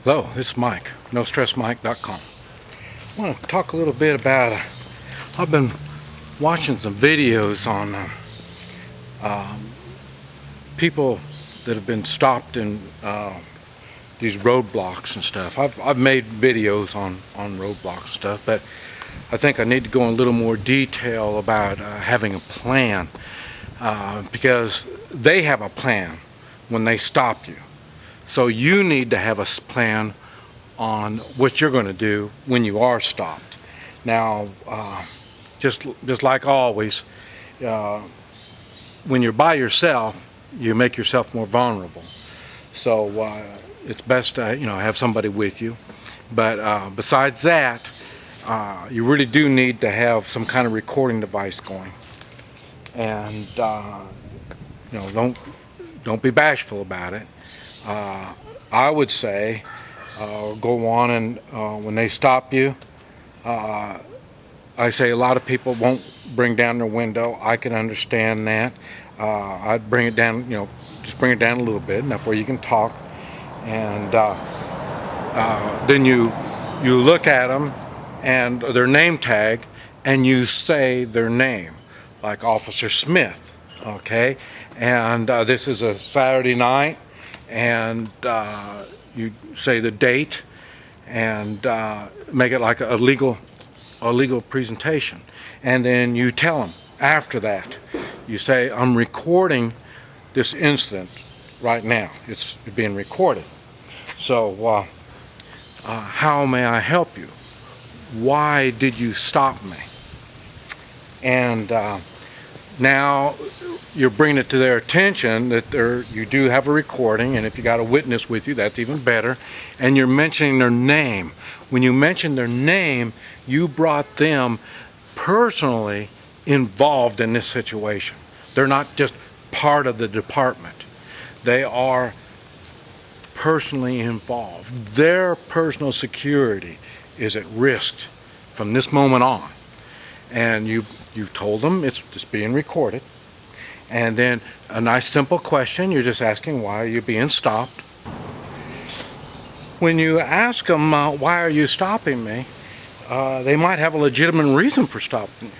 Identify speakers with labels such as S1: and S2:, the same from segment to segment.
S1: Hello, this is Mike, NoStressMike.com. I want to talk a little bit about, I've been watching some videos on people that have been stopped in these roadblocks and stuff. I've made videos on roadblocks and stuff, but I think I need to go in a little more detail about having a plan, because they have a plan when they stop you. So you need to have a plan on what you're going to do when you are stopped. Now, just like always, when you're by yourself, you make yourself more vulnerable. So it's best to have somebody with you. But besides that, you really do need to have some kind of recording device going. And don't be bashful about it. I would say go on and when they stop you, I say a lot of people won't bring down their window. I can understand that. I'd bring it down, just bring it down a little bit, enough where you can talk. And then you look at them and their name tag, and you say their name, like Officer Smith, okay? And this is a Saturday night. And you say the date and make it like a legal presentation, and then you tell them after that. You say, I'm recording this incident right now. It's being recorded. So how may I help you? Why did you stop me? And now you're bringing it to their attention that you do have a recording, and if you got a witness with you, that's even better. And you're mentioning their name. When you mention their name, you brought them personally involved in this situation. They're not just part of the department. They are personally involved. Their personal security is at risk from this moment on. And you've told them it's being recorded. And then a nice simple question, you're just asking, why are you being stopped? When you ask them, why are you stopping me, they might have a legitimate reason for stopping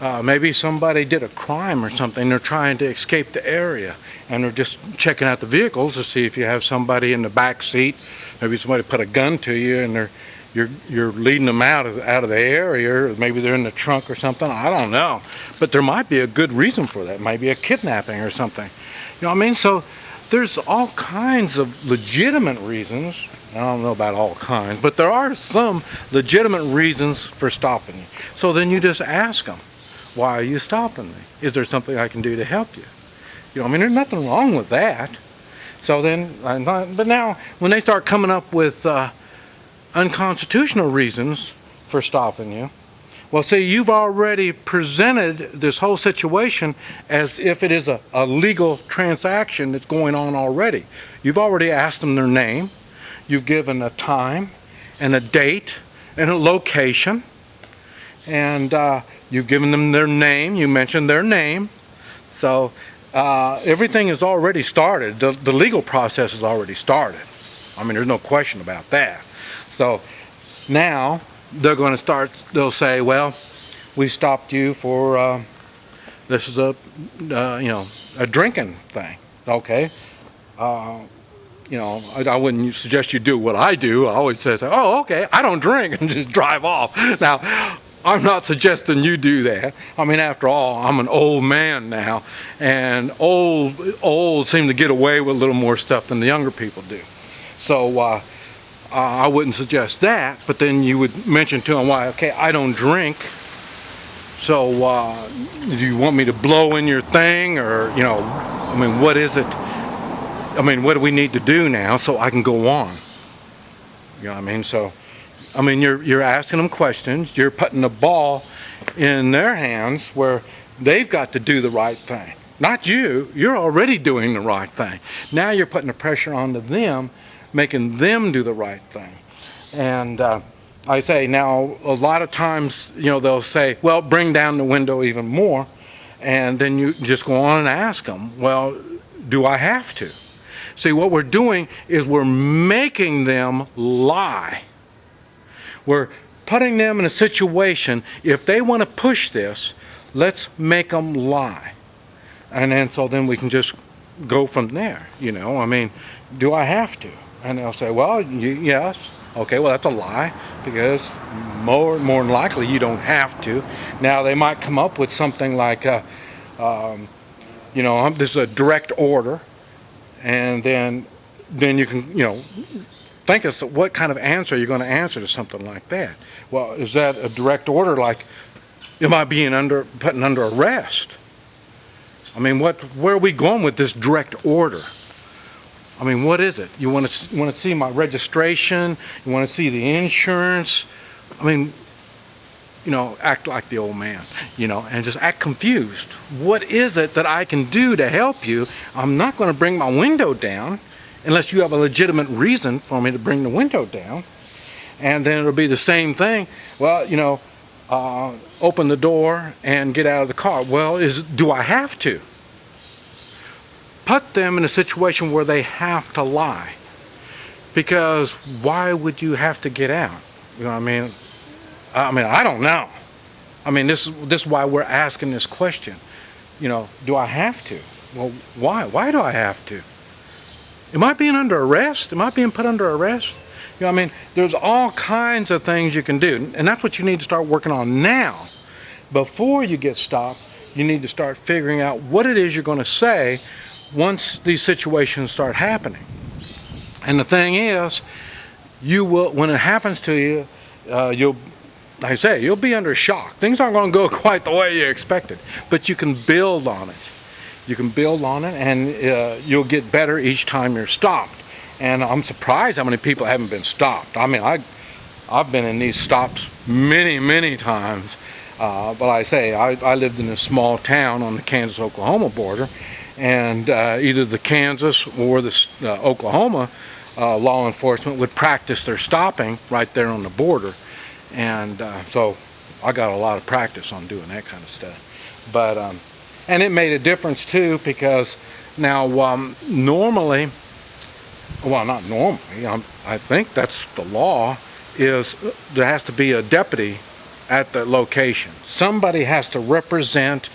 S1: you. Maybe somebody did a crime or something, they're trying to escape the area, and they're just checking out the vehicles to see if you have somebody in the back seat. Maybe somebody put a gun to you and you're leading them out of the area, or maybe they're in the trunk or something. I don't know, but there might be a good reason for that. Maybe a kidnapping or something. You know what I mean? So there's all kinds of legitimate reasons. I don't know about all kinds, but there are some legitimate reasons for stopping you. So then you just ask them, why are you stopping me? Is there something I can do to help you? There's nothing wrong with that. So then, but now when they start coming up with unconstitutional reasons for stopping you, well, see, you've already presented this whole situation as if it is a legal transaction that's going on already. You've already asked them their name, you've given a time and a date and a location, and you've given them their name, you mentioned their name. So everything is already started. The legal process is already started. There's no question about that. So now they're going to start, they'll say, well, we stopped you for, this is a drinking thing, okay? I wouldn't suggest you do what I do. I always say, oh, okay, I don't drink, and just drive off. Now, I'm not suggesting you do that. After all, I'm an old man now, and old seem to get away with a little more stuff than the younger people do. So, I wouldn't suggest that, but then you would mention to them, why, okay, I don't drink, so do you want me to blow in your thing, or, what is it, what do we need to do now so I can go on? You know what I mean? So, you're asking them questions, you're putting the ball in their hands where they've got to do the right thing. Not you, you're already doing the right thing. Now you're putting the pressure onto them, making them do the right thing. And I say, now a lot of times, they'll say, well, bring down the window even more, and then you just go on and ask them, well, do I have to? See, what we're doing is we're making them lie. We're putting them in a situation, if they want to push this, let's make them lie. And then so then we can just go from there, you know. I mean, do I have to? And they'll say, well, yes. Okay, well, that's a lie, because more than likely you don't have to. Now, they might come up with something like, you know, this is a direct order, and then you can, you know, think of what kind of answer you're going to answer to something like that. Well, is that a direct order, like, am I being put under arrest? I mean, where are we going with this direct order? I mean, what is it? You want to see my registration? You want to see the insurance? I mean, you know, act like the old man, you know, and just act confused. What is it that I can do to help you? I'm not going to bring my window down unless you have a legitimate reason for me to bring the window down. And then it'll be the same thing. Well, you know, open the door and get out of the car. Well, do I have to? Put them in a situation where they have to lie. Because why would you have to get out? You know what I mean? I don't know. I mean, this is why we're asking this question. You know, do I have to? Well, why? Why do I have to? Am I being under arrest? Am I being put under arrest? You know what I mean? There's all kinds of things you can do. And that's what you need to start working on now. Before you get stopped, you need to start figuring out what it is you're going to say once these situations start happening. And the thing is, you will, when it happens to you, you'll, like I say, you'll be under shock. Things aren't going to go quite the way you expected, but you can build on it. You can build on it, and you'll get better each time you're stopped. And I'm surprised how many people haven't been stopped. I mean, I've been in these stops many times. But I say, I lived in a small town on the Kansas-Oklahoma border, and either the Kansas or the Oklahoma law enforcement would practice their stopping right there on the border. And so I got a lot of practice on doing that kind of stuff. But and it made a difference too, because now normally, well, not normally, I think that's the law, is there has to be a deputy at the location. Somebody has to represent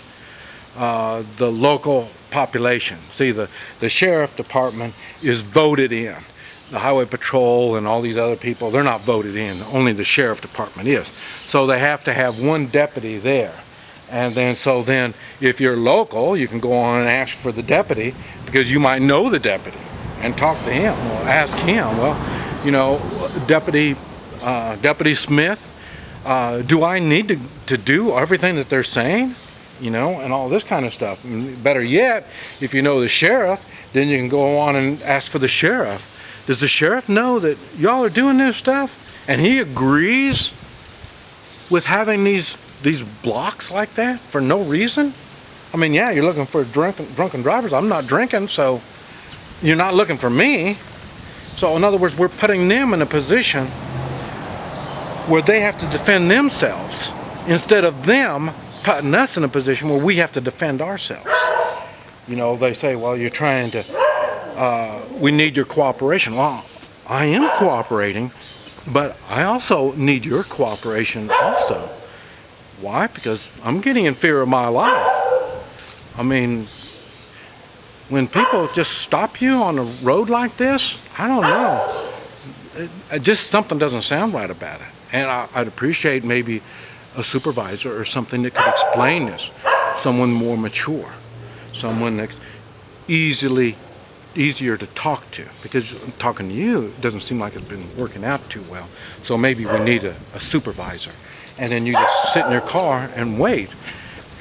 S1: the local population. See, the sheriff department is voted in. The highway patrol and all these other people, they're not voted in. Only the sheriff department is. So they have to have one deputy there. And then, so then, if you're local, you can go on and ask for the deputy, because you might know the deputy and talk to him or ask him, well, you know, Deputy Smith, do I need to do everything that they're saying? You know, and all this kind of stuff. And better yet, if you know the sheriff, then you can go on and ask for the sheriff. Does the sheriff know that y'all are doing this stuff? And he agrees with having these blocks like that for no reason? I mean, yeah, you're looking for drunken drivers. I'm not drinking, so you're not looking for me. So in other words, we're putting them in a position where they have to defend themselves instead of them putting us in a position where we have to defend ourselves. You know, they say, well, you're trying to, we need your cooperation. Well, I am cooperating, but I also need your cooperation also. Why? Because I'm getting in fear of my life. I mean, when people just stop you on a road like this, I don't know. Just something doesn't sound right about it. And I'd appreciate maybe a supervisor or something that could explain this. Someone more mature. Someone that's easier to talk to. Because talking to you, it doesn't seem like it's been working out too well. So maybe we need a supervisor. And then you just sit in your car and wait.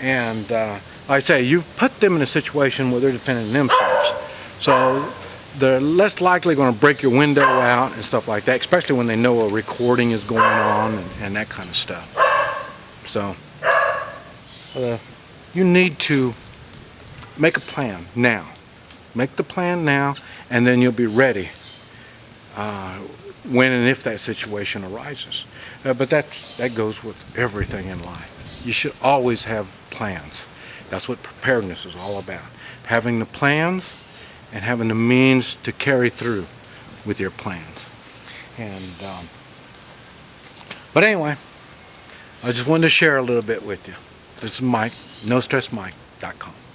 S1: And like I say, you've put them in a situation where they're defending themselves. So they're less likely going to break your window out and stuff like that, especially when they know a recording is going on and that kind of stuff. So you need to make a plan now. Make the plan now, and then you'll be ready when and if that situation arises. But that goes with everything in life. You should always have plans. That's what preparedness is all about. Having the plans and having the means to carry through with your plans. And but anyway, I just wanted to share a little bit with you. This is Mike, NoStressMike.com.